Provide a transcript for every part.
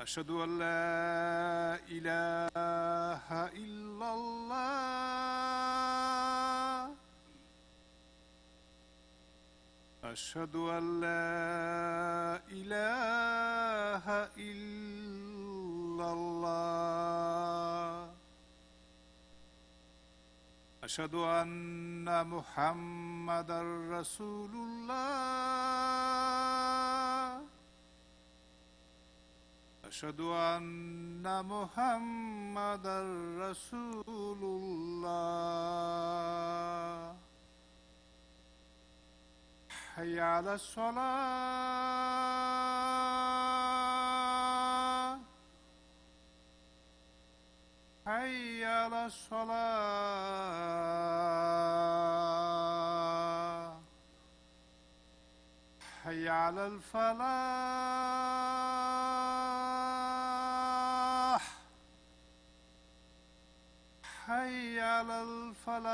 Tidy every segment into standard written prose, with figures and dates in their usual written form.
أشهد أن لا إله إلا الله. أشهد أن لا إله إلا الله. أشهد أن محمدًا رسول الله. أشهد أن محمدًا رسول الله. حي على الصلاة. حي على الصلاة. حي على الفلاح. حي على الفلاح.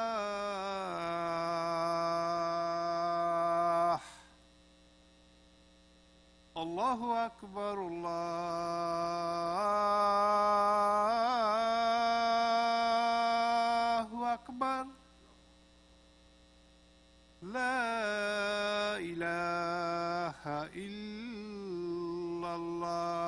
الله أكبر الله أكبر. لا إله إلا الله.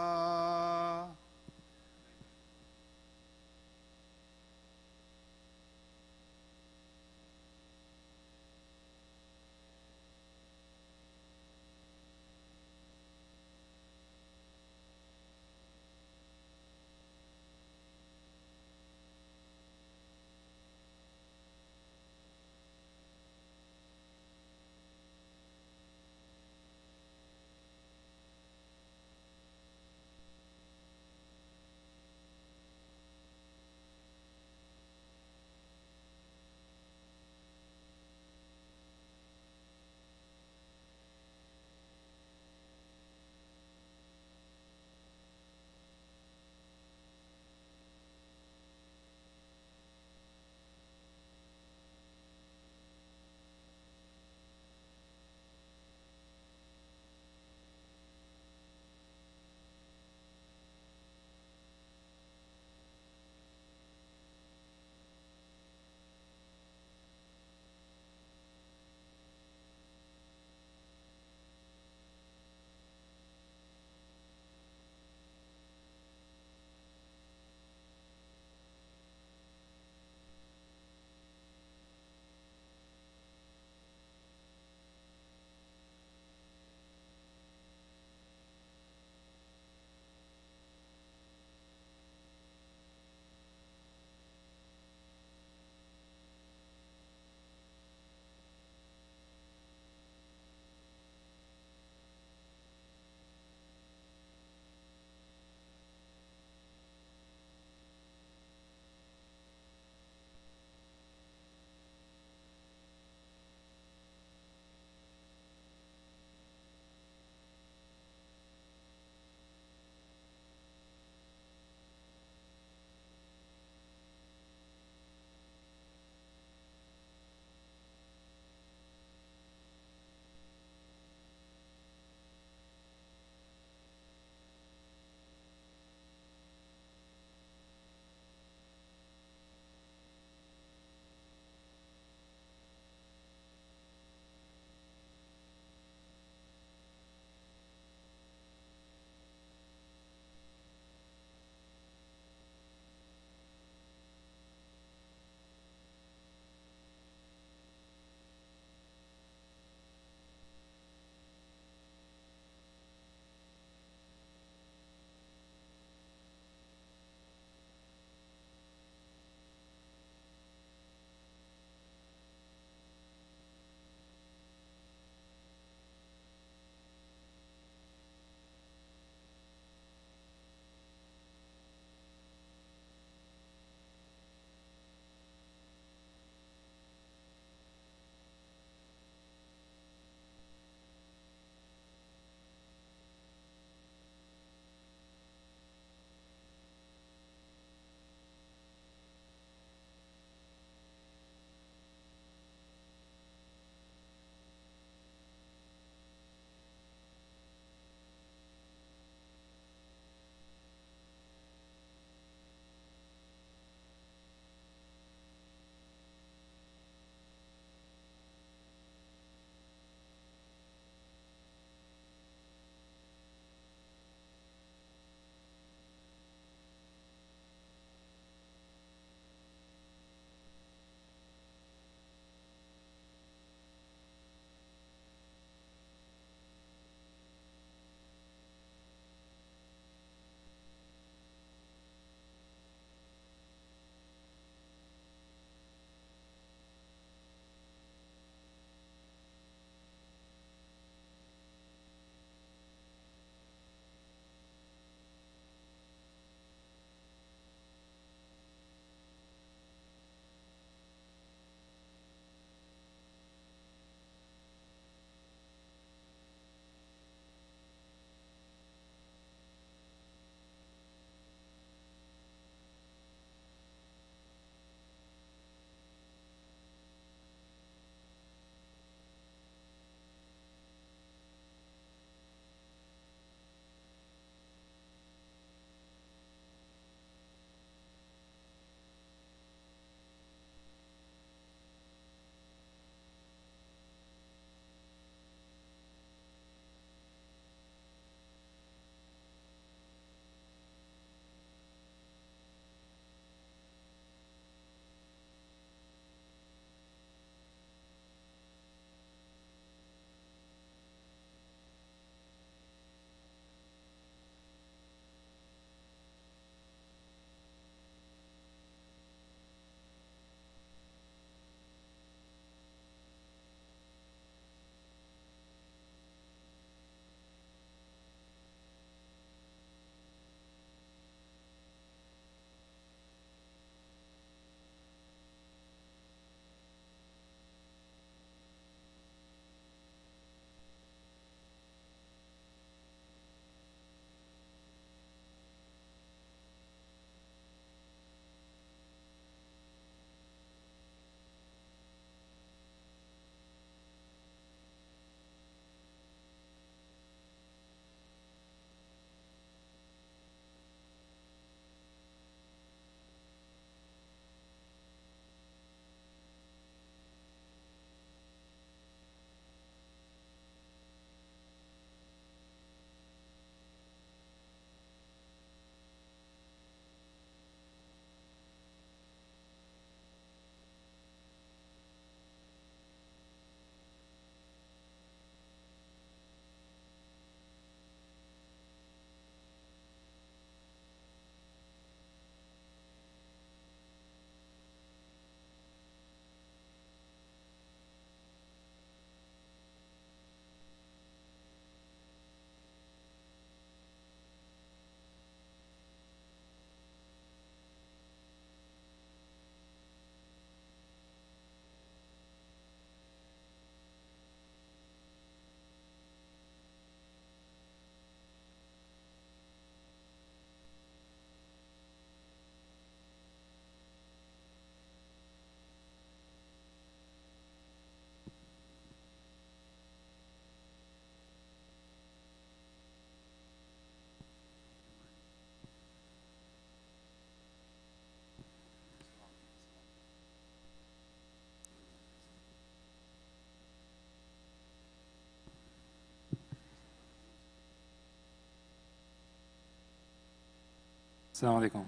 Assalamu alaikum.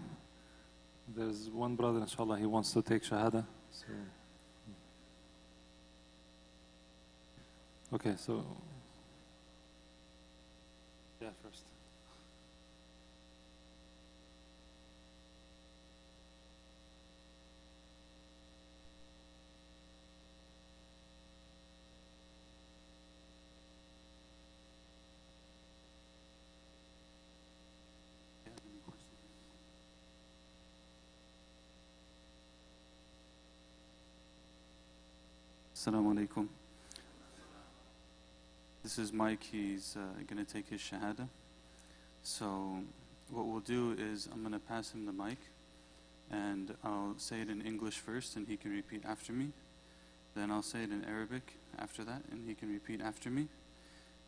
There's one brother, inshallah, he wants to take Shahada. So. Okay, so. Yeah, first. Assalamu alaikum. This is Mike. He's going to take his Shahada. So what we'll do is I'm going to pass him the mic and I'll say it in English first and he can repeat after me. Then I'll say it in Arabic after that and he can repeat after me.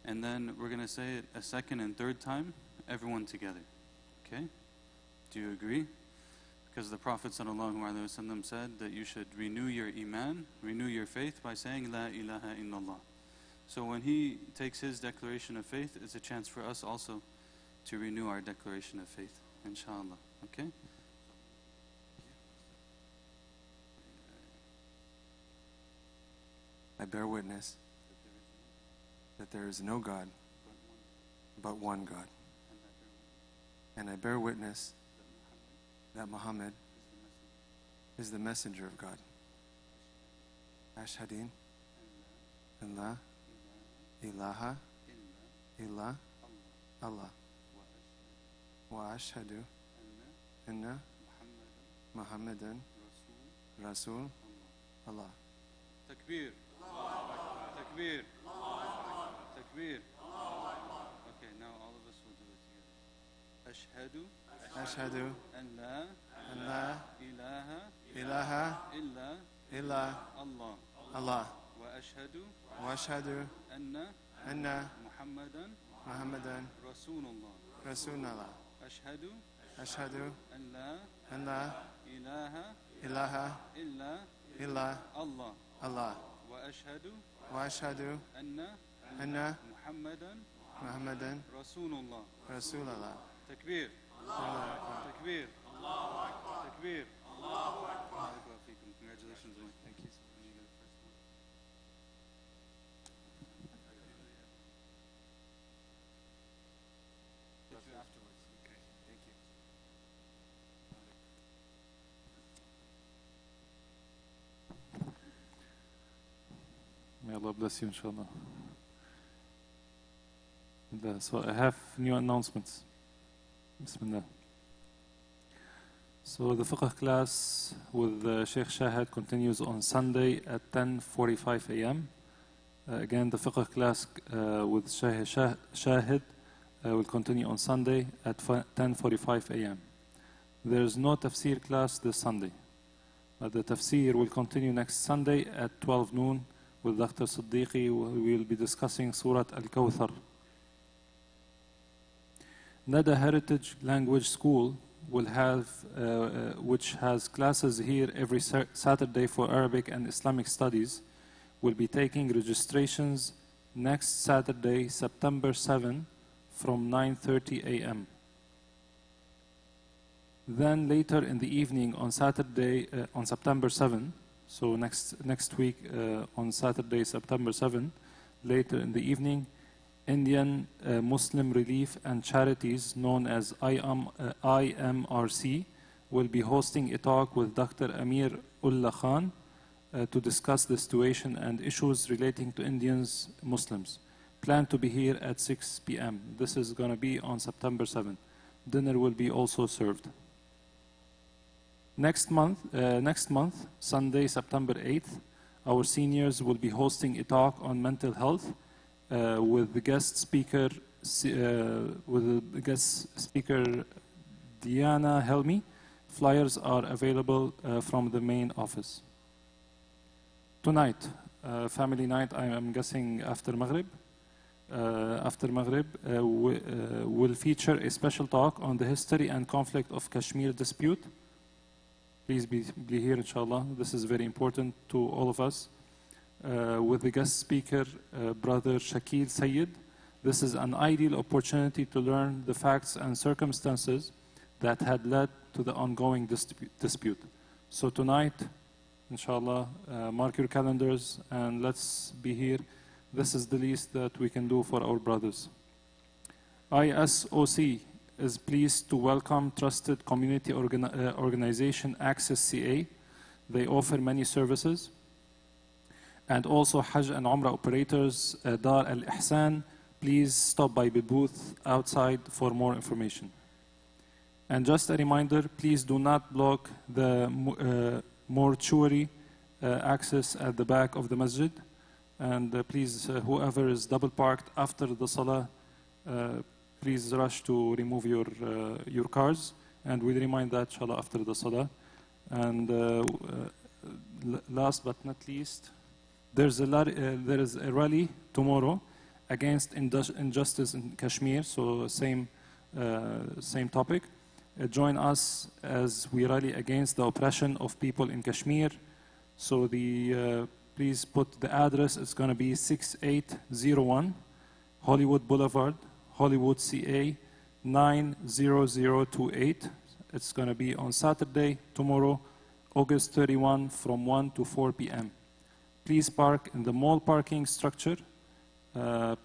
And then we're going to say it a second and third time, everyone together. Okay? Do you agree? Because the Prophet ﷺ said that you should renew your iman, renew your faith by saying La ilaha illallah. So when he takes his declaration of faith, it's a chance for us also to renew our declaration of faith, inshallah. Okay? I bear witness that there is no God but one God. And I bear witness that Muhammad is the messenger of God. Ashhadin an la ilaha illa Allah wa ashhadu anna Muhammadan Rasul Allah. Takbir. Takbir. Takbir. Okay, now all of us will do it together. Ashhadu أن لا an la إله ilaha إلا illa الله Allah وأشهد wa ashhadu أن anna محمدا Muhammadan رسول الله Rasulullah. أشهد Ashhadu أن لا an la إله ilaha إلا illa الله Allah وأشهد wa ashhadu أن anna محمدا Muhammadan رسول الله Rasulullah. تكبير تكبير تكبير بارك الله فيكم. Congratulations, Mike. Thank you. May Allah bless you, inshallah. So I have new announcements. Bismillah. So the fiqh class with Sheikh Shahid continues on Sunday at 10:45 a.m. Again, the fiqh class with Sheikh Shahid will continue on Sunday at 10:45 a.m. There is no tafsir class this Sunday, but the tafsir will continue next Sunday at 12 noon with Dr. Siddiqui. We will be discussing Surah Al-Kawthar. Nada Heritage Language School will have, which has classes here every Saturday for Arabic and Islamic studies, will be taking registrations next Saturday, September 7, from 9:30 a.m. Then later in the evening on Saturday, on September 7, so next week on Saturday, September 7, later in the evening, Indian Muslim Relief and Charities, known as IMRC, will be hosting a talk with Dr. Amir Ullah Khan to discuss the situation and issues relating to Indians Muslims. Plan to be here at 6 p.m. This is going to be on September 7th. Dinner will be also served. Next month, Sunday, September 8th, our seniors will be hosting a talk on mental health with the guest speaker, Diana Helmi. Flyers are available from the main office. Tonight, family night, I am guessing after Maghrib. Will feature a special talk on the history and conflict of Kashmir dispute. Please be here, inshallah. This is very important to all of us. With the guest speaker, Brother Shakil Sayyid. This is an ideal opportunity to learn the facts and circumstances that had led to the ongoing dispute. So tonight, inshallah, mark your calendars and let's be here. This is the least that we can do for our brothers. ISOC is pleased to welcome trusted community organization Access CA. They offer many services. And also Hajj and Umrah operators, Dar Al Ihsan, please stop by the booth outside for more information. And just a reminder, please do not block the mortuary access at the back of the masjid. And please, whoever is double parked after the salah, please rush to remove your cars. And we'll remind that, inshallah, after the salah. And last but not least, there is a rally tomorrow against injustice in Kashmir, so same topic. Join us as we rally against the oppression of people in Kashmir. So please put the address. It's going to be 6801 Hollywood Boulevard, Hollywood, CA 90028. It's going to be on Saturday, tomorrow, August 31, from 1 to 4 p.m. Please park in the mall parking structure.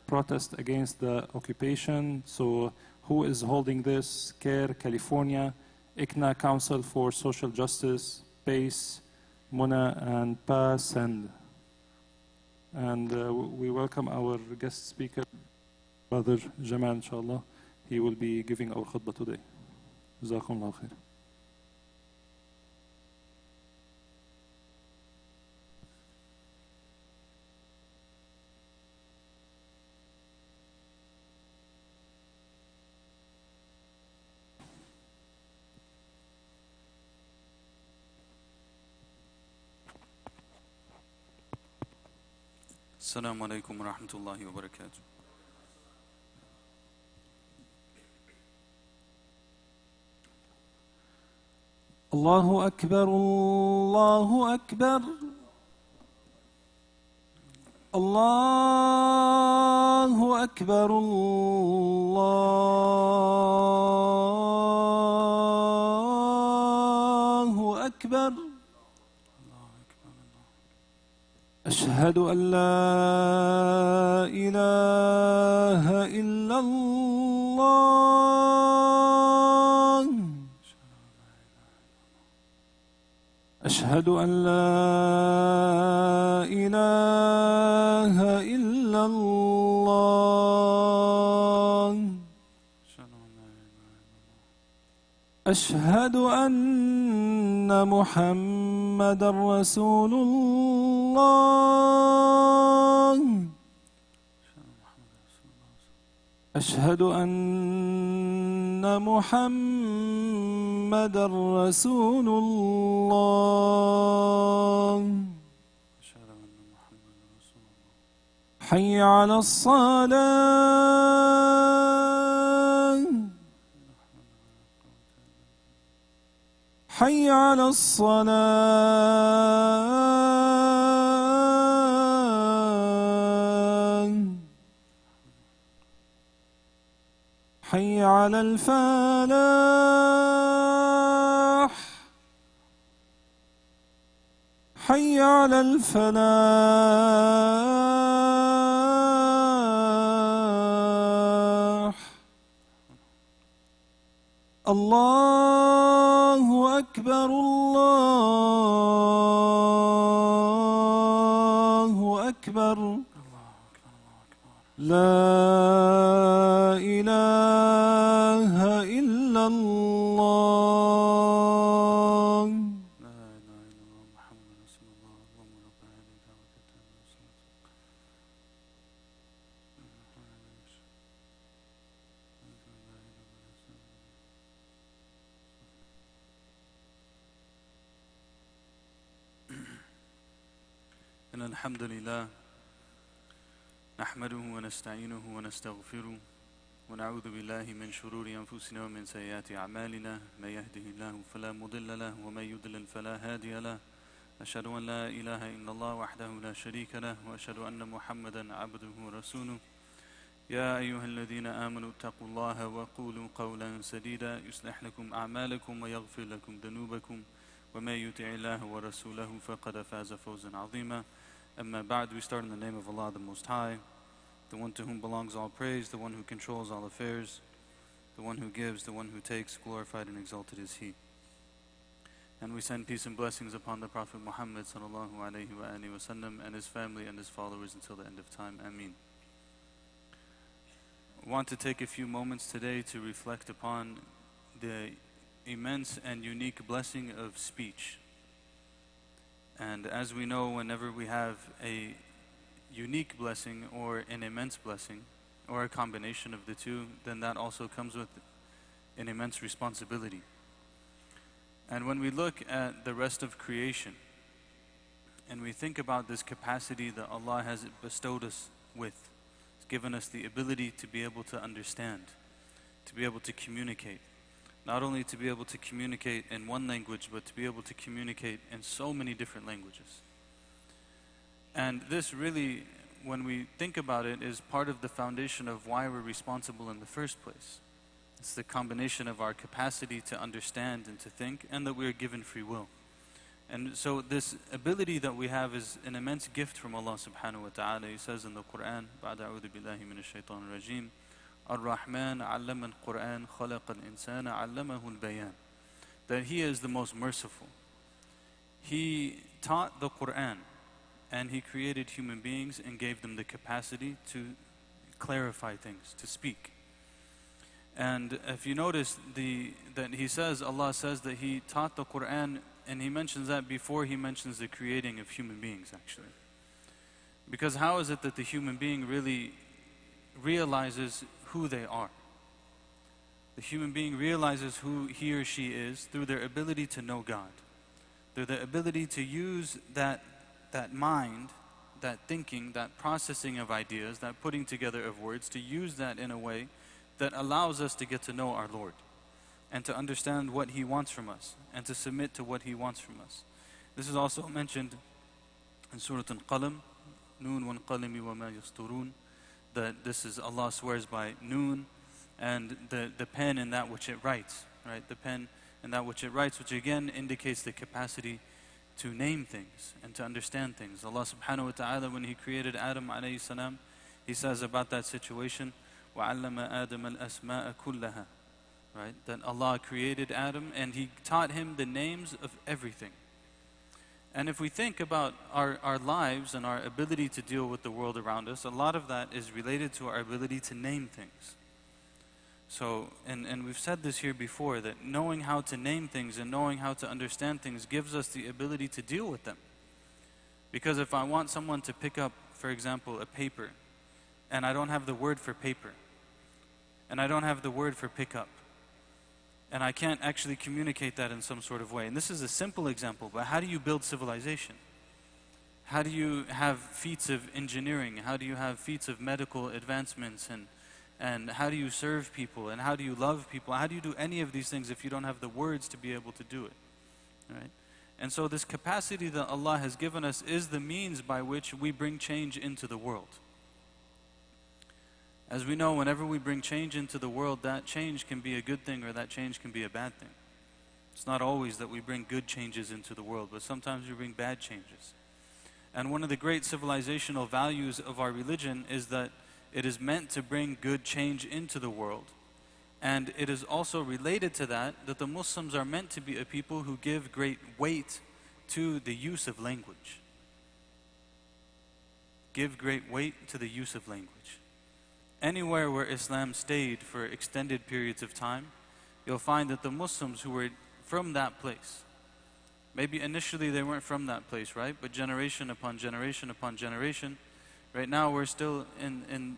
Protest against the occupation. So who is holding this? CARE, California, ICNA, Council for Social Justice, PACE, Mona, and PASEND. And we welcome our guest speaker, Brother Jamal, inshallah. He will be giving our khutbah today. Jazakum Allah khair. السلام عليكم ورحمة الله وبركاته. الله أكبر الله أكبر الله أكبر الله أكبر أشهد أن لا إله إلا الله أشهد أن لا إله إلا الله أشهد أن محمد رسول الله أشهد أن محمد رسول الله حي على الصلاة حي على الصلاة حي على الفلاح حي على الفلاح الله أكبر الله أكبر لا إله إلا الله لا إله إلا الله محمد رسول الله اللهم رب هذه الدعوة إن الحمد لله نحمده ونستعينه ونستغفره ونعوذ بالله من شرور أنفسنا ومن سيئات أعمالنا من يهده الله فلا مضل له ومن يضلل فلا هادي له أشهد أن لا إله إلا الله وحده لا شريك له وأشهد أن محمدا عبده ورسوله يا أيها الذين آمنوا اتقوا الله وقولوا قولا سديدا يصلح لكم أعمالكم ويغفر لكم ذنوبكم وما يطع الله ورسوله فقد فاز فوزا عظيما. أما بعد, we start in the name of Allah the Most High, the one to whom belongs all praise, the one who controls all affairs, the one who gives, the one who takes, glorified and exalted is He. And we send peace and blessings upon the Prophet Muhammad sallallahu alayhi wa alihi wasallam and his family and his followers until the end of time. Ameen. I want to take a few moments today to reflect upon the immense and unique blessing of speech. And as we know, whenever we have a unique blessing or an immense blessing, or a combination of the two, then that also comes with an immense responsibility. And when we look at the rest of creation, and we think about this capacity that Allah has bestowed us with, He's given us the ability to be able to understand, to be able to communicate. Not only to be able to communicate in one language, but to be able to communicate in so many different languages. And this really, when we think about it, is part of the foundation of why we're responsible in the first place. It's the combination of our capacity to understand and to think, and that we are given free will. And so this ability that we have is an immense gift from Allah subhanahu wa ta'ala. He says in the Quran, بَعْدَ أَعُوذُ بِاللَّهِ مِنَ الشَّيْطَانِ الرَّجِيمِ الرحمن علم القرآن خلق الإنسان علمه البيان. That He is the most merciful. He taught the Quran, and He created human beings and gave them the capacity to clarify things, to speak. And if you notice that He says, Allah says that He taught the Quran, and He mentions that before He mentions the creating of human beings actually. Because how is it that the human being really realizes who they are? The human being realizes who he or she is through their ability to know God, through the ability to use that mind, that thinking, that processing of ideas, that putting together of words, to use that in a way that allows us to get to know our Lord and to understand what He wants from us and to submit to what He wants from us. This is also mentioned in Surah Al-Qalam, Noon wal qalami wa ma yasturun, that this is, Allah swears by Noon and the pen and that which it writes, right? The pen and that which it writes, which again indicates the capacity to name things and to understand things. Allah subhanahu wa ta'ala, when He created Adam alayhi salam, He says about that situation, وَعَلَّمَ آدَمَ الْأَسْمَاءَ كُلَّهَا, right? That Allah created Adam and He taught him the names of everything. And if we think about our lives and our ability to deal with the world around us, a lot of that is related to our ability to name things. So, and we've said this here before, that knowing how to name things and knowing how to understand things gives us the ability to deal with them. Because if I want someone to pick up, for example, a paper, and I don't have the word for paper, and I don't have the word for pick up, and I can't actually communicate that in some sort of way. And this is a simple example, but how do you build civilization? How do you have feats of engineering? How do you have feats of medical advancements? And how do you serve people? And how do you love people? How do you do any of these things if you don't have the words to be able to do it? Right? And so this capacity that Allah has given us is the means by which we bring change into the world. As we know, whenever we bring change into the world, that change can be a good thing or that change can be a bad thing. It's not always that we bring good changes into the world, but sometimes we bring bad changes. And one of the great civilizational values of our religion is that it is meant to bring good change into the world. And it is also related to that the Muslims are meant to be a people who give great weight to the use of language. Give great weight to the use of language. Anywhere where Islam stayed for extended periods of time, you'll find that the Muslims who were from that place, maybe initially they weren't from that place, right? But generation upon generation upon generation, right now we're still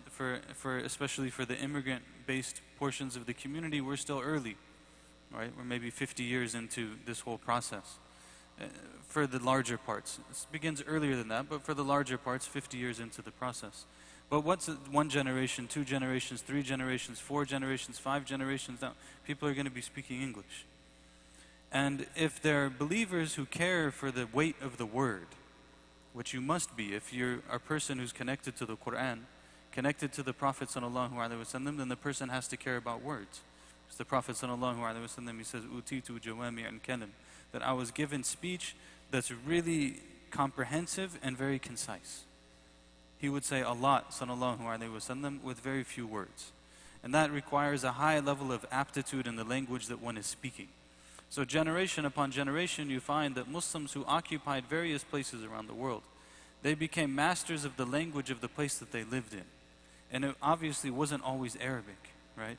for especially for the immigrant-based portions of the community, we're still early, right? We're maybe 50 years into this whole process. For the larger parts, it begins earlier than that, but for the larger parts, 50 years into the process. But what's one generation, 2 generations, 3 generations, 4 generations, 5 generations now? People are going to be speaking English. And if they're believers who care for the weight of the word, which you must be if you're a person who's connected to the Quran, connected to the Prophet sallallahu alaihi wasallam, then the person has to care about words. Because the Prophet sallallahu alaihi wasallam, he says, "Utitu jawami an kalim," that I was given speech that's really comprehensive and very concise. He would say a lot, sallallahu alaihi wasallam, with very few words. And that requires a high level of aptitude in the language that one is speaking. So generation upon generation, you find that Muslims who occupied various places around the world, they became masters of the language of the place that they lived in. And it obviously wasn't always Arabic, right?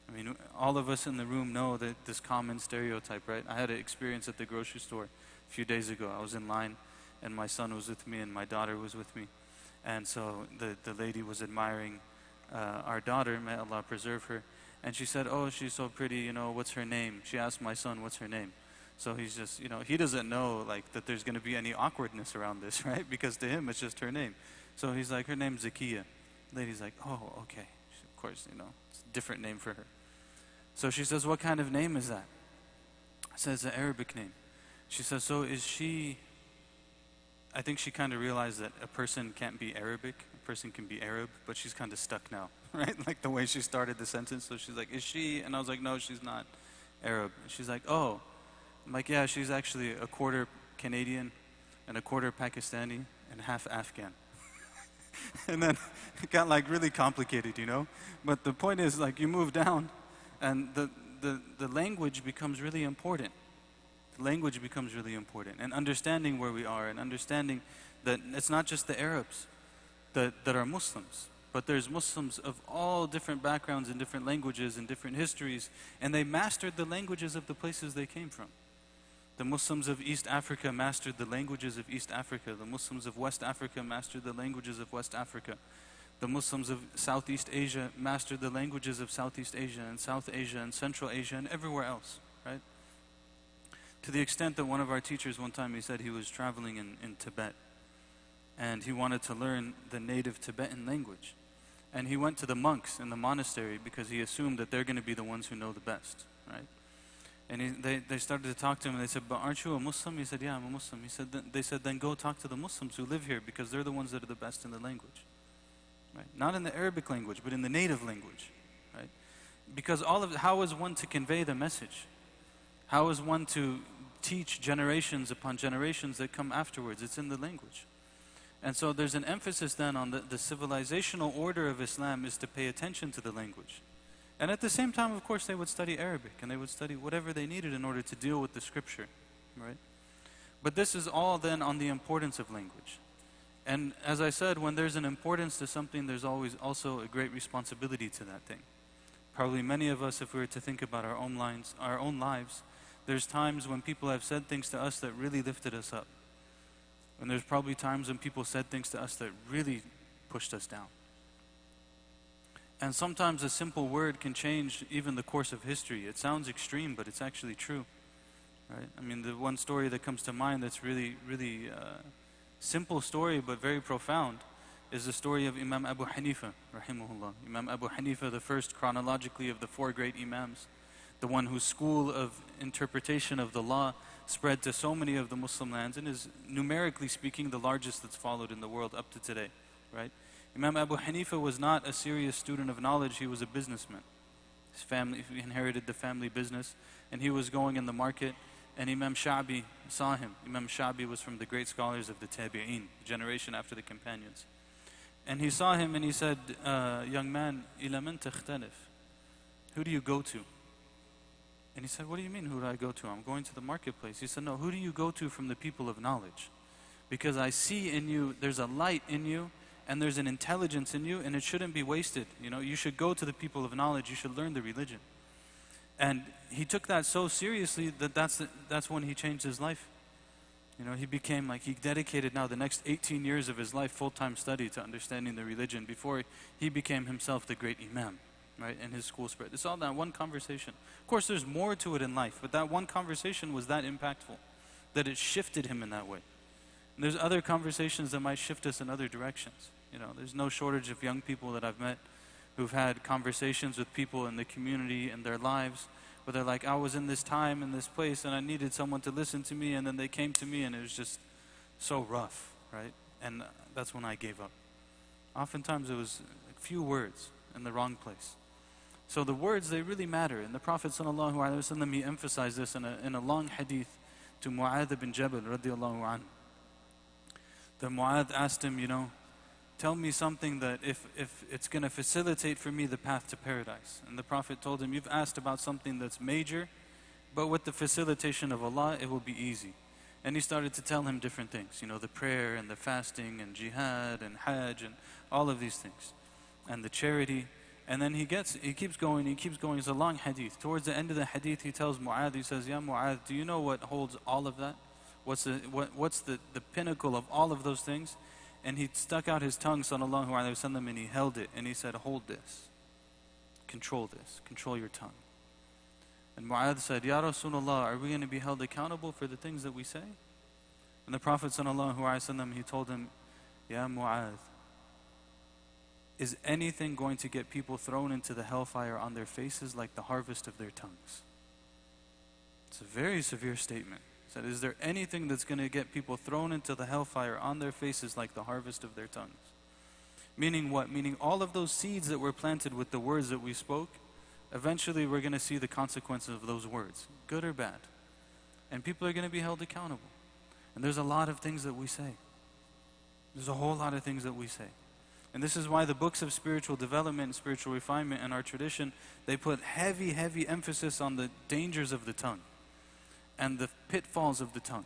I mean, all of us in the room know that this common stereotype, right? I had an experience at the grocery store a few days ago. I was in line, and my son was with me, and my daughter was with me. And so the lady was admiring our daughter, may Allah preserve her. And she said, "Oh, she's so pretty, you know, what's her name?" She asked my son, "What's her name?" So he's just, you know, he doesn't know like that there's going to be any awkwardness around this, right? Because to him, it's just her name. So he's like, "Her name's Zakiya." The lady's like, "Oh, okay." Of course, you know, it's a different name for her. So she says, "What kind of name is that?" I said, "It's an Arabic name." She says, "So is she..." I think she kind of realized that a person can't be Arabic, a person can be Arab, but she's kind of stuck now, right? Like the way she started the sentence. So she's like, "Is she..." And I was like, "No, she's not Arab." And she's like, "Oh." I'm like, "Yeah, she's actually a quarter Canadian and a quarter Pakistani and half Afghan." And then it got like really complicated, you know? But the point is, like, you move down and the language becomes really important. The language becomes really important. And understanding where we are and understanding that it's not just the Arabs that are Muslims, but there's Muslims of all different backgrounds and different languages and different histories, and they mastered the languages of the places they came from. The Muslims of East Africa mastered the languages of East Africa. The Muslims of West Africa mastered the languages of West Africa. The Muslims of Southeast Asia mastered the languages of Southeast Asia and South Asia and Central Asia and everywhere else, right? To the extent that one of our teachers one time, he said he was traveling in Tibet and he wanted to learn the native Tibetan language. And he went to the monks in the monastery because he assumed that they're going to be the ones who know the best, right? And they started to talk to him and they said, "But aren't you a Muslim?" He said, "Yeah, I'm a Muslim." They said, "Then go talk to the Muslims who live here because they're the ones that are the best in the language." Right? Not in the Arabic language, but in the native language, right? Because how is one to convey the message? How is one to teach generations upon generations that come afterwards? It's in the language. And so there's an emphasis then on the civilizational order of Islam is to pay attention to the language. And at the same time, of course, they would study Arabic and they would study whatever they needed in order to deal with the scripture, right? But this is all then on the importance of language. And as I said, when there's an importance to something, there's always also a great responsibility to that thing. Probably many of us, if we were to think about our own lives, there's times when people have said things to us that really lifted us up. And there's probably times when people said things to us that really pushed us down. And sometimes a simple word can change even the course of history. It sounds extreme, but it's actually true, right? I mean, the one story that comes to mind that's really simple story but very profound is the story of Imam Abu Hanifa, rahimahullah. Imam Abu Hanifa, the first chronologically of the four great Imams, the one whose school of interpretation of the law spread to so many of the Muslim lands and is, numerically speaking, the largest that's followed in the world up to today, right? Imam Abu Hanifa was not a serious student of knowledge, he was a businessman. His family, he inherited the family business, and he was going in the market, and Imam Sha'bi saw him. Imam Sha'bi was from the great scholars of the Tabi'een, the generation after the companions. And he saw him and he said, "Young man, ila man takhtalif?" Who do you go to? And he said, "What do you mean, who do I go to? I'm going to the marketplace." He said, "No, who do you go to from the people of knowledge? Because I see in you, there's a light in you, and there's an intelligence in you, and it shouldn't be wasted. You know, you should go to the people of knowledge, you should learn the religion." And he took that so seriously that that's when he changed his life. You know, he became like, he dedicated now the next 18 years of his life full-time study to understanding the religion before he became himself the great Imam, right? And his school spread. It's all that one conversation. Of course, there's more to it in life, but that one conversation was that impactful, that it shifted him in that way. And there's other conversations that might shift us in other directions. You know, there's no shortage of young people that I've met who've had conversations with people in the community and their lives where they're like, I was in this time, in this place, and I needed someone to listen to me, and then they came to me, and it was just so rough, right? And that's when I gave up. Oftentimes it was a few words in the wrong place. So the words, they really matter. And the Prophet ﷺ, he emphasized this in a long hadith to Mu'adh bin Jabal radiallahu anhu. The Mu'adh asked him, tell me something that if it's going to facilitate for me the path to paradise. And the Prophet told him, you've asked about something that's major, but with the facilitation of Allah, it will be easy. And he started to tell him different things, the prayer and the fasting and jihad and hajj and all of these things. And the charity. And then he keeps going. It's a long hadith. Towards the end of the hadith, he tells Mu'adh, he says, Ya Mu'adh, do you know what holds all of that? What's the pinnacle of all of those things? And he stuck out his tongue, sallallahu alayhi wasallam, and he held it. And he said, hold this. Control your tongue. And Mu'adh said, Ya Rasulullah, are we going to be held accountable for the things that we say? And the Prophet sallallahu alayhi wasallam, he told him, Ya Mu'adh, is anything going to get people thrown into the hellfire on their faces like the harvest of their tongues? It's a very severe statement. He said, is there anything that's going to get people thrown into the hellfire on their faces like the harvest of their tongues? Meaning what? Meaning all of those seeds that were planted with the words that we spoke, eventually we're going to see the consequences of those words, good or bad. And people are going to be held accountable. And there's a lot of things that we say. There's a whole lot of things that we say. And this is why the books of spiritual development and spiritual refinement in our tradition, they put heavy, heavy emphasis on the dangers of the tongue and the pitfalls of the tongue.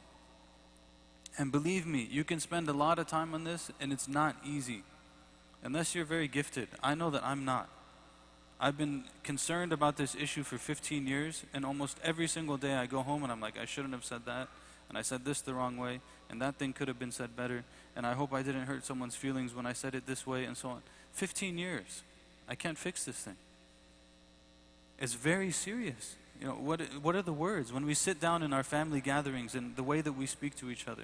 And believe me, you can spend a lot of time on this and it's not easy. Unless you're very gifted. I know that I'm not. I've been concerned about this issue for 15 years, and almost every single day I go home and I'm like, I shouldn't have said that, and I said this the wrong way, and that thing could have been said better, and I hope I didn't hurt someone's feelings when I said it this way, and so on. 15 years. I can't fix this thing. It's very serious. What are the words? When we sit down in our family gatherings and the way that we speak to each other,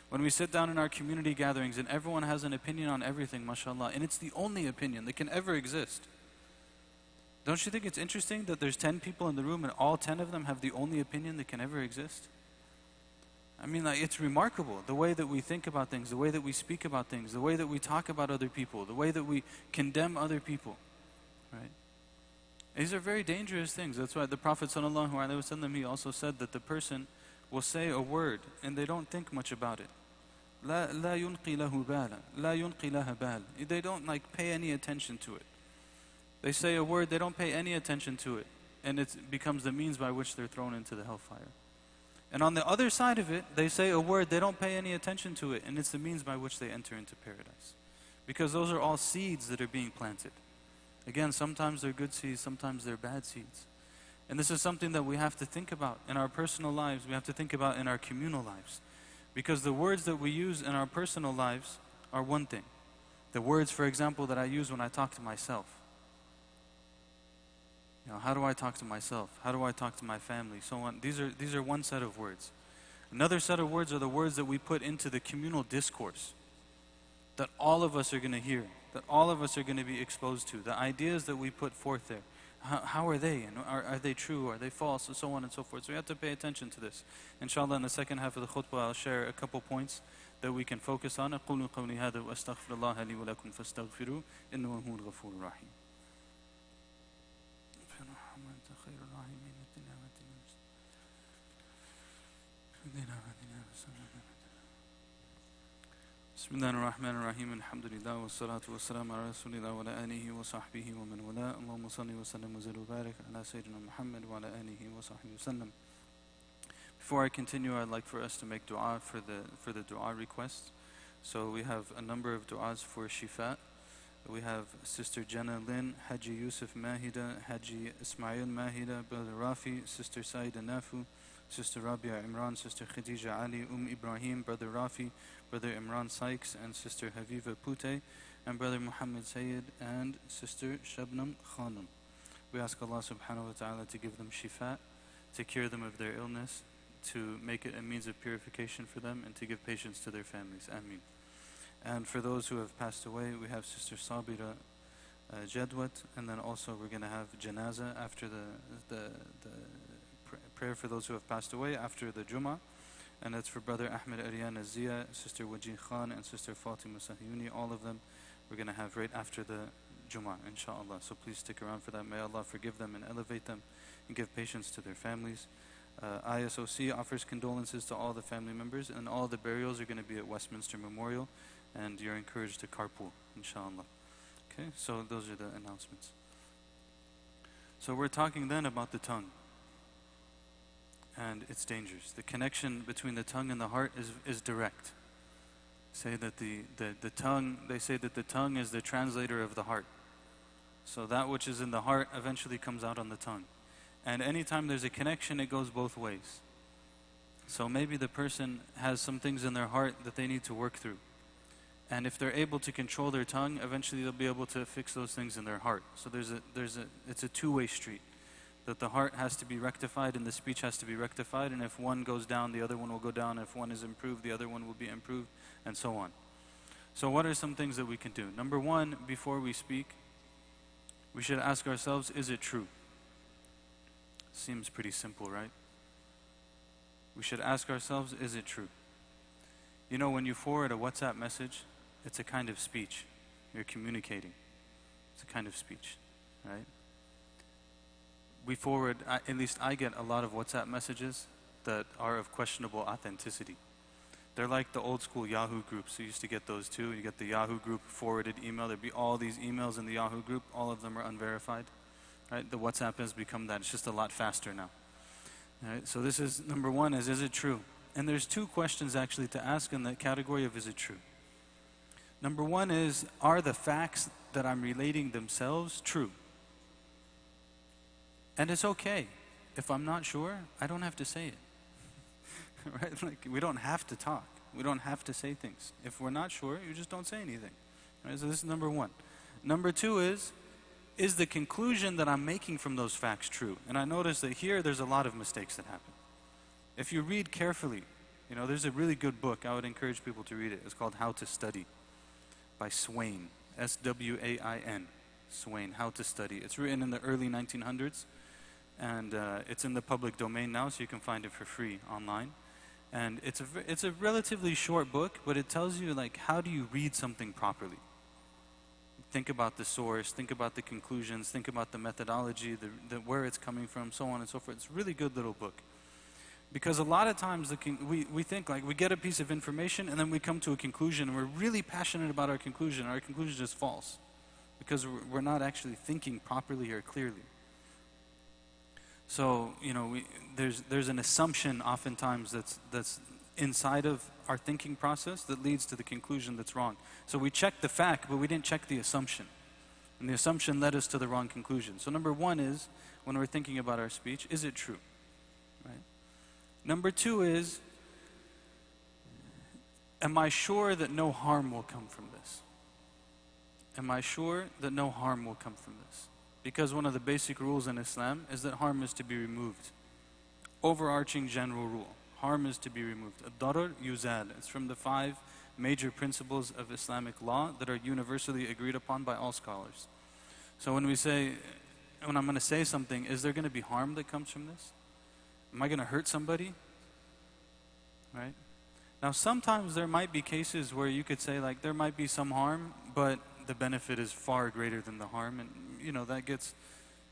when we sit down in our community gatherings and everyone has an opinion on everything, mashallah, and it's the only opinion that can ever exist. Don't you think it's interesting that there's 10 people in the room and all 10 of them have the only opinion that can ever exist? I mean, it's remarkable, the way that we think about things, the way that we speak about things, the way that we talk about other people, the way that we condemn other people, right? These are very dangerous things. That's why the Prophet ﷺ, he also said that the person will say a word and they don't think much about it. لا ينقي له بالا لا ينقي لها بال. They don't pay any attention to it. They say a word, they don't pay any attention to it, and it becomes the means by which they're thrown into the hellfire. And on the other side of it, they say a word, they don't pay any attention to it, and it's the means by which they enter into paradise. Because those are all seeds that are being planted. Again, sometimes they're good seeds, sometimes they're bad seeds. And this is something that we have to think about in our personal lives, we have to think about in our communal lives. Because the words that we use in our personal lives are one thing. The words, for example, that I use when I talk to myself. How do I talk to myself? How do I talk to my family? So on. These are one set of words. Another set of words are the words that we put into the communal discourse that all of us are going to hear, that all of us are going to be exposed to. The ideas that we put forth there. How are they? And are they true? Are they false? And so on and so forth. So we have to pay attention to this. Inshallah, in the second half of the khutbah, I'll share a couple points that we can focus on. أقول قولي هذا وأستغفر الله لي ولكم فاستغفروه إنه هو الغفور الرحيم. بسم الله الرحمن الرحيم الحمد لله والصلاة والسلام على رسول الله وعلى آله وصحبه ومن والاه اللهم صل وسلم وزد وبارك على سيدنا محمد وعلى آله وصحبه وسلم. Before I continue, I'd like for us to make dua for the dua requests. So we have a number of duas for Shifa. We have Sister Jenna Lynn, Haji Yusuf Mahida, Haji Ismail Mahida, Brother Rafi, Sister Saida Nafu, Sister Rabia Imran, Sister Khadija Ali, Ibrahim, Brother Rafi, Brother Imran Sykes, and Sister Haviva Pute, and Brother Muhammad Sayyid, and Sister Shabnam Khanum. We ask Allah subhanahu wa ta'ala to give them shifa, to cure them of their illness, to make it a means of purification for them, and to give patience to their families. Ameen. And for those who have passed away, we have Sister Sabira Jadwat, and then also we're going to have janaza after the prayer for those who have passed away after the Jummah. And that's for Brother Ahmed Ariana Zia, Sister Wajih Khan, and Sister Fatima Sahyuni. All of them, we're going to have right after the Jummah, inshallah. So please stick around for that. May Allah forgive them and elevate them and give patience to their families. ISOC offers condolences to all the family members, and all the burials are going to be at Westminster Memorial, and you're encouraged to carpool, inshallah. Okay, so those are the announcements. So we're talking then about the tongue and its dangers. The connection between the tongue and the heart is direct. Say that the tongue, they say that the tongue is the translator of the heart. So that which is in the heart eventually comes out on the tongue. And anytime there's a connection, it goes both ways. So maybe the person has some things in their heart that they need to work through. And if they're able to control their tongue, eventually they'll be able to fix those things in their heart. So it's a two-way street. That the heart has to be rectified and the speech has to be rectified, and if one goes down, the other one will go down. If one is improved, the other one will be improved, and so on. So what are some things that we can do? Number one, before we speak, we should ask ourselves, is it true? Seems pretty simple, right? We should ask ourselves, is it true? You know, when you forward a WhatsApp message, it's a kind of speech. You're communicating. It's a kind of speech, right? We forward, at least I get a lot of WhatsApp messages that are of questionable authenticity. They're like the old school Yahoo groups. You used to get those too. You get the Yahoo group forwarded email. There'd be all these emails in the Yahoo group. All of them are unverified. Right? The WhatsApp has become that. It's just a lot faster now. Right? So this is, number one is it true? And there's two questions actually to ask in the category of is it true? Number one is, are the facts that I'm relating themselves true? And it's okay. If I'm not sure, I don't have to say it. Right? Like, we don't have to talk. We don't have to say things. If we're not sure, you just don't say anything. Right? So this is number one. Number two is the conclusion that I'm making from those facts true? And I notice that here there's a lot of mistakes that happen. If you read carefully, you know, there's a really good book. I would encourage people to read it. It's called How to Study by Swain. S-W-A-I-N. Swain, How to Study. It's written in the early 1900s. And it's in the public domain now, so you can find it for free online. And it's a relatively short book, but it tells you, like, how do you read something properly? Think about the source, think about the conclusions, think about the methodology, where it's coming from, so on and so forth. It's a really good little book. Because a lot of times we think, like, we get a piece of information and then we come to a conclusion and we're really passionate about our conclusion. Our conclusion is false because we're not actually thinking properly or clearly. So, you know, there's an assumption oftentimes that's inside of our thinking process that leads to the conclusion that's wrong. So we checked the fact, but we didn't check the assumption. And the assumption led us to the wrong conclusion. So number one is, when we're thinking about our speech, is it true? Right? Number two is, am I sure that no harm will come from this? Am I sure that no harm will come from this? Because one of the basic rules in Islam is that harm is to be removed. Overarching general rule. Harm is to be removed. Ad-darar yuzal. It's from the 5 major principles of Islamic law that are universally agreed upon by all scholars. So when I'm going to say something, is there going to be harm that comes from this? Am I going to hurt somebody? Right? Now sometimes there might be cases where you could say, like, there might be some harm, but the benefit is far greater than the harm, and you know, that gets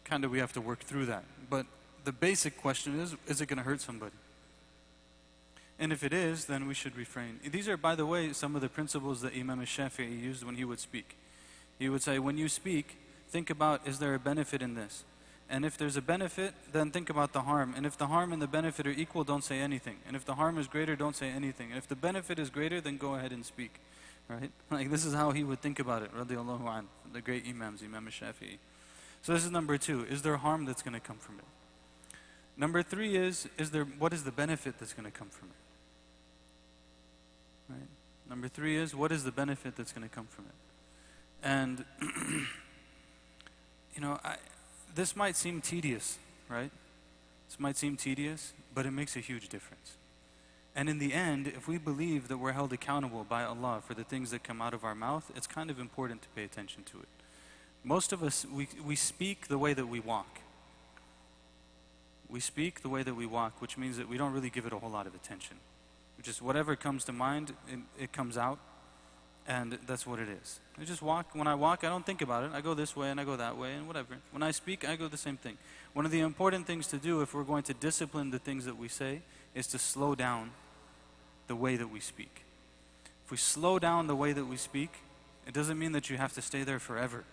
kind of, we have to work through that. But the basic question is it going to hurt somebody? And if it is, then we should refrain. These are, by the way, some of the principles that Imam al-Shafi'i used when he would speak. He would say, when you speak, think about, is there a benefit in this? And if there's a benefit, then think about the harm. And if the harm and the benefit are equal, don't say anything. And if the harm is greater, don't say anything. And if the benefit is greater, then go ahead and speak. Right? Like, this is how he would think about it, radiallahu anh, the great Imams, Imam al-Shafi'i. So this is number two. Is there harm that's going to come from it? Number three is what is the benefit that's going to come from it? Right? Number three is, what is the benefit that's going to come from it? And, you know, this might seem tedious, right? This might seem tedious, but it makes a huge difference. And in the end, if we believe that we're held accountable by Allah for the things that come out of our mouth, it's kind of important to pay attention to it. Most of us, we speak the way that we walk. We speak the way that we walk, which means that we don't really give it a whole lot of attention. Just whatever comes to mind, it comes out. And that's what it is. I just walk. When I walk, I don't think about it. I go this way and I go that way and whatever. When I speak, I go the same thing. One of the important things to do if we're going to discipline the things that we say is to slow down the way that we speak. If we slow down the way that we speak, it doesn't mean that you have to stay there forever.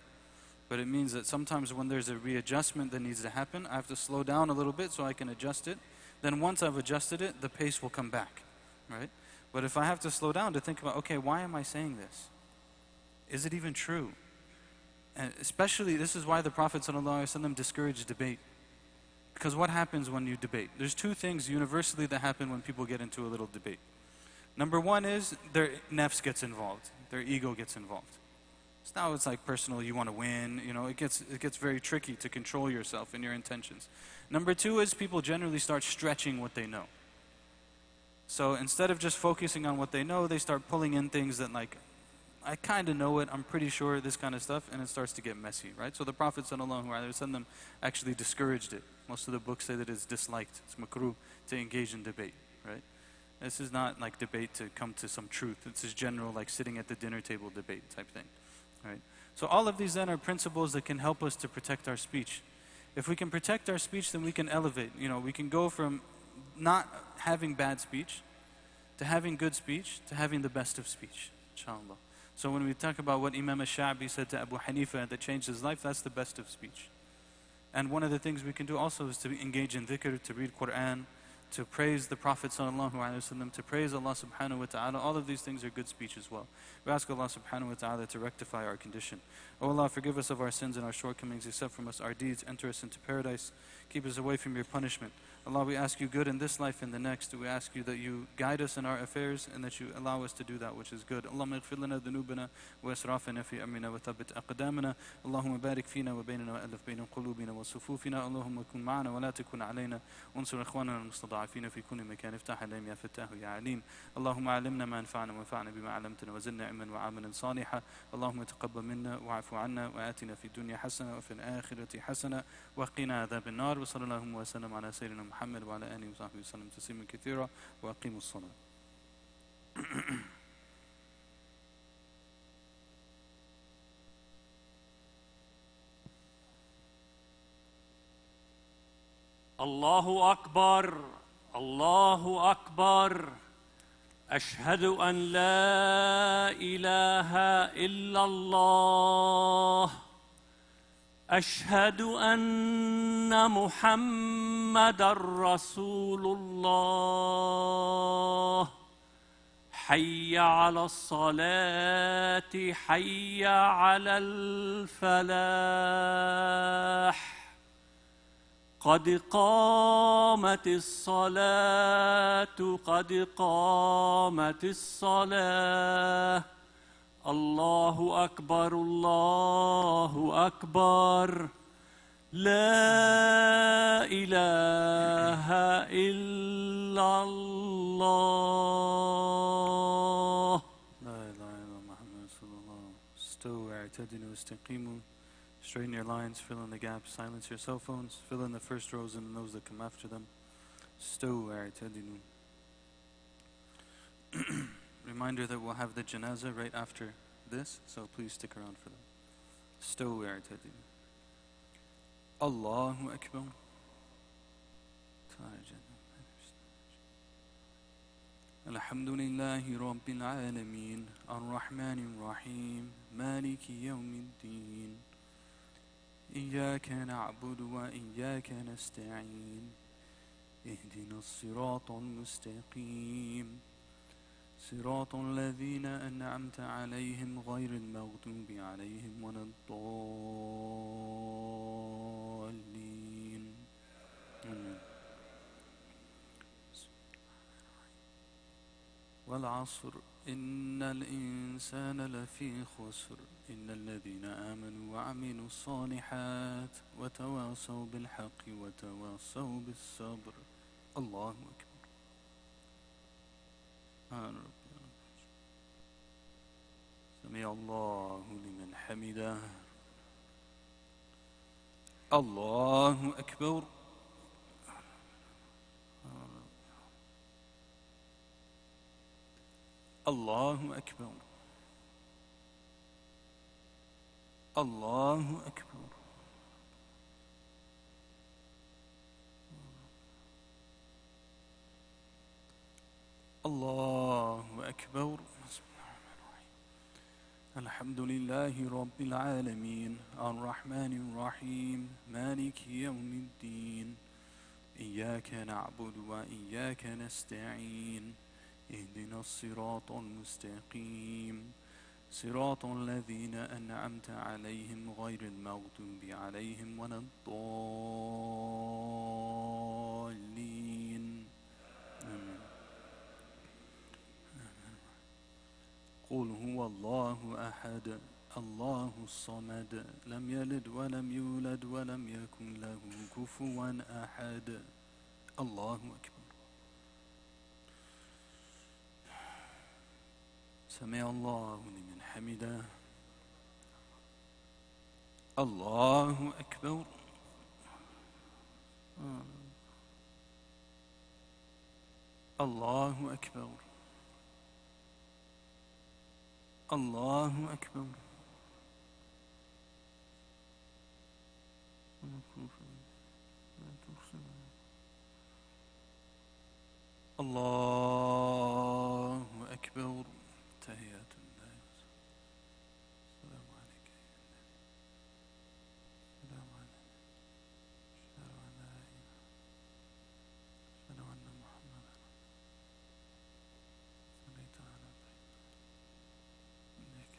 But it means that sometimes when there's a readjustment that needs to happen, I have to slow down a little bit so I can adjust it. Then once I've adjusted it, the pace will come back, right? But if I have to slow down to think about, okay, why am I saying this? Is it even true? And especially, this is why the Prophet ﷺ discouraged debate. Because what happens when you debate? There's two things universally that happen when people get into a little debate. Number one is their nafs gets involved. Their ego gets involved. So now it's like personal, you want to win, you know, it gets very tricky to control yourself and your intentions. Number two is people generally start stretching what they know. So instead of just focusing on what they know, they start pulling in things that like, I kind of know it, I'm pretty sure, this kind of stuff, and it starts to get messy, right? So the Prophet ﷺ actually discouraged it. Most of the books say that it's disliked, it's makruh to engage in debate, right? This is not like debate to come to some truth. This is general like sitting at the dinner table debate type thing, right? So all of these then are principles that can help us to protect our speech. If we can protect our speech, then we can elevate. You know, we can go from not having bad speech to having good speech to having the best of speech, inshallah. So when we talk about what Imam al-Sha'bi said to Abu Hanifa that changed his life, that's the best of speech. And one of the things we can do also is to engage in dhikr, to read Quran, to praise the Prophet ﷺ, to praise Allah subhanahu wa ta'ala. All of these things are good speech as well. We ask Allah subhanahu wa ta'ala to rectify our condition. O Allah, forgive us of our sins and our shortcomings, accept from us our deeds, enter us into paradise, keep us away from your punishment. Allah, we ask you good in this life and the next. We ask you that you guide us in our affairs and that you allow us to do that which is good. Allahumma ighfir lana dhunubana wa israfana fi amrina wa thabbit aqdamana. Allahumma barik fina wa baynana wa alif bayna qulubina wa sufufina. Allahumma kun ma'ana wa la takun alayna. Unsur ikhwanana al-mustada'afina fi kulli makan. Iftah alayhim ya fattahu ya alim. Allahumma alimna ma anfa'na wa anfa'na bima 'allamtana wa zidna ilman wa 'amalan salihan. Allahumma taqabbal minna wa'fu 'anna wa atina fi dunya hasana wa fil akhirati hasana wa qina adhab an-nar. Wa sallallahu wa sallam ala sayyidina محمد وعلى آله وصحبه وسلم تسليما كثيرا وأقيموا الصلاة. الله أكبر الله أكبر أشهد أن لا إله إلا الله أشهد أن محمدًا رسول الله حي على الصلاة حي على الفلاح قد قامت الصلاة قد قامت الصلاة الله أكبر الله أكبر لا إله إلا الله لا إله إلا محمد رسول الله. استووا واعتدلوا واستقيموا. Straighten your lines, fill in the gaps, silence your cell phones, fill in the first rows and those that come after them. استووا واعتدلوا. Reminder that we'll have the janazah right after this, so please stick around for that. استووا واعتدلوا. Allahu Akbar. الحمد لله رب العالمين الرحمن الرحيم مالك يوم الدين إياك نعبد وإياك نستعين اهدنا الصراط المستقيم صراط الذين أنعمت عليهم غير المغضوب عليهم ولا الضالين آمين. والعصر إن الإنسان لفي خسر إلا الذين آمنوا وعملوا الصالحات وتواصوا بالحق وتواصوا بالصبر. الله أكبر. سمع الله لمن حمده. الله أكبر. الله أكبر. الله أكبر. الله أكبر. الحمد لله رب العالمين الرحمن الرحيم مالك يوم الدين إياك نعبد وإياك نستعين اهدنا الصراط المستقيم صراط الذين أنعمت عليهم غير المغضوب عليهم ولا الضالين آمين. قل هو الله أحد الله الصمد لم يلد ولم يولد ولم يكن له كفوا أحد. الله أكبر. سمع الله لمن حمده. الله أكبر. الله أكبر. الله أكبر. الله أكبر. تحيات الله. السلام عليك يا النبي. السلام عليك. أشهد أن لا إله. أشهد أن محمدا صليت على إنك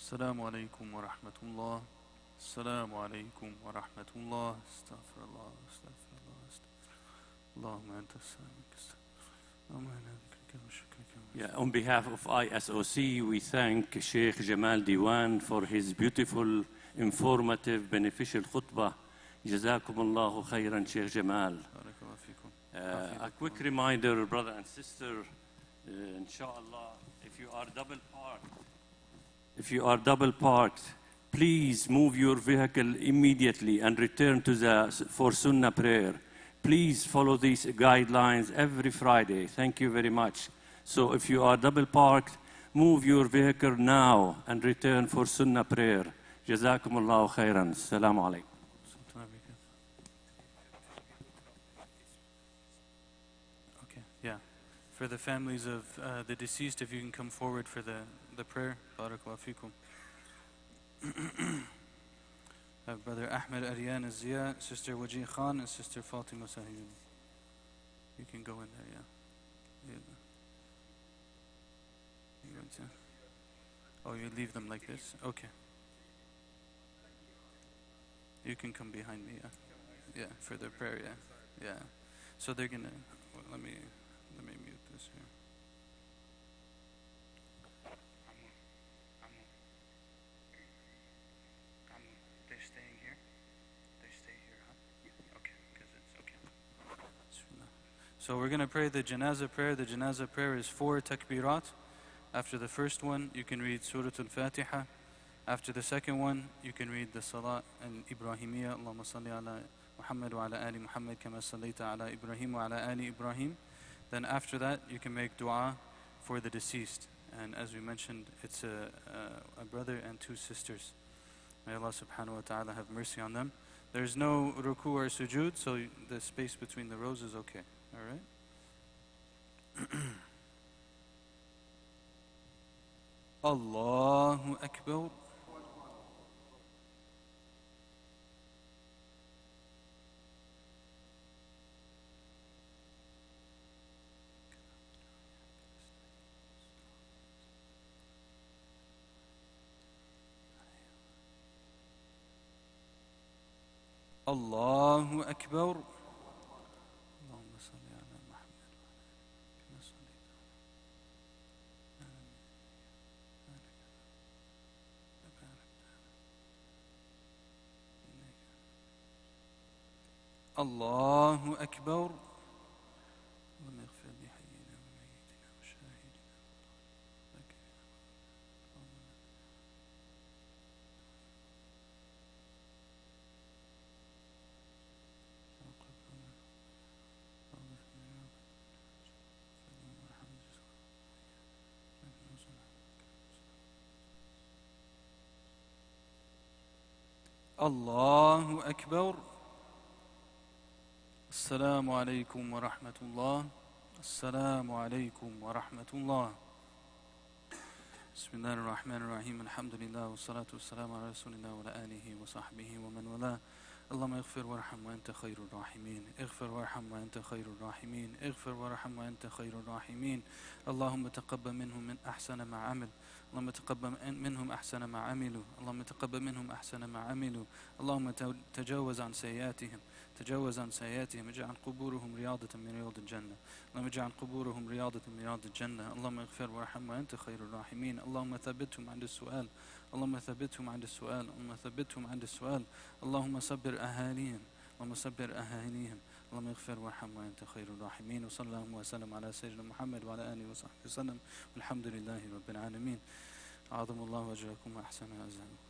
السلام عليكم ورحمة الله. السلام عليكم ورحمة الله. استغفر الله استغفر الله استغفر الله. اللهم أنت السلام اللهم إنا ذكرك وشكرك. Yeah, on behalf of ISOC, we thank Sheikh Jamal Diwan for his beautiful, informative, beneficial khutbah. جزاكم الله خيرا Sheikh Jamal. بارك الله فيكم. A quick reminder, brother and sister, inshallah, if you are double parked, please move your vehicle immediately and return to for Sunnah prayer. Please follow these guidelines every Friday. Thank you very much. So if you are double parked, move your vehicle now and return for Sunnah prayer. جزاكم الله خيرا. السلام عليكم. Okay, yeah. For the families of the deceased, if you can come forward for the prayer. Barakallahu fikum. Brother Ahmed Aryan Azia, Sister Wajih Khan, and Sister Fatima Sahib. You can go in there, yeah. You want to? Oh, you leave them like this? Okay. You can come behind me, yeah. Yeah, for the prayer, yeah. Yeah. So they're gonna, well, let me mute this here. They're staying here? They stay here, huh? Yeah. Okay, because it's okay. So we're gonna pray the janazah prayer. The janazah prayer is 4 takbirat. After the first one, you can read Surah Al-Fatiha. After the second one, you can read the Salat al-Ibrahimiyya. Allahumma salli ala Muhammad wa ala ali Muhammad kama sallaita ala Ibrahim wa ala ali Ibrahim. Then after that, you can make dua for the deceased. And as we mentioned, it's a brother and 2 sisters. May Allah subhanahu wa ta'ala have mercy on them. There's no ruku or sujood, so the space between the rows is okay. All right? Allahu Akbar. Allahu Akbar. Allahumma salli ala Muhammad kama sallaita ala Allahu Akbar. اللهم اغفر لحينا وميتنا وشاهدنا. الله أكبر. السلام عليكم ورحمة الله. السلام عليكم ورحمة الله. بسم الله الرحمن الرحيم. الحمد لله والصلاة والسلام على رسول الله وعلى آله وصحبه ومن والاه. اللهم اغفر وارحم وأنت خير الراحمين. اغفر وارحم وأنت خير الراحمين. اغفر وارحم وأنت خير الراحمين. اللهم تقبل منهم من أحسن ما عمل. اللهم تقبل منهم أحسن ما عملوا. اللهم تقبل منهم أحسن ما عملوا. اللهم تجاوز عن سيئاتهم. تجاوز عن سيئاتهم. اجعل قبورهم رياضة من رياض الجنة. اللهم اجعل قبورهم رياضة من رياض الجنة. اللهم اغفر وارحم وأنت خير الراحمين. اللهم ثبتهم عند السؤال. اللهم ثبتهم عند السؤال. اللهم ثبتهم عند السؤال. اللهم صبر أهاليهم. اللهم صبر أهاليهم. اللهم اغفر وارحم وأنت خير الراحمين. وصلى الله وسلم على سيدنا محمد وعلى آله وصحبه وسلم. والحمد لله رب العالمين. أعظم الله أجركم وأحسن أجركم.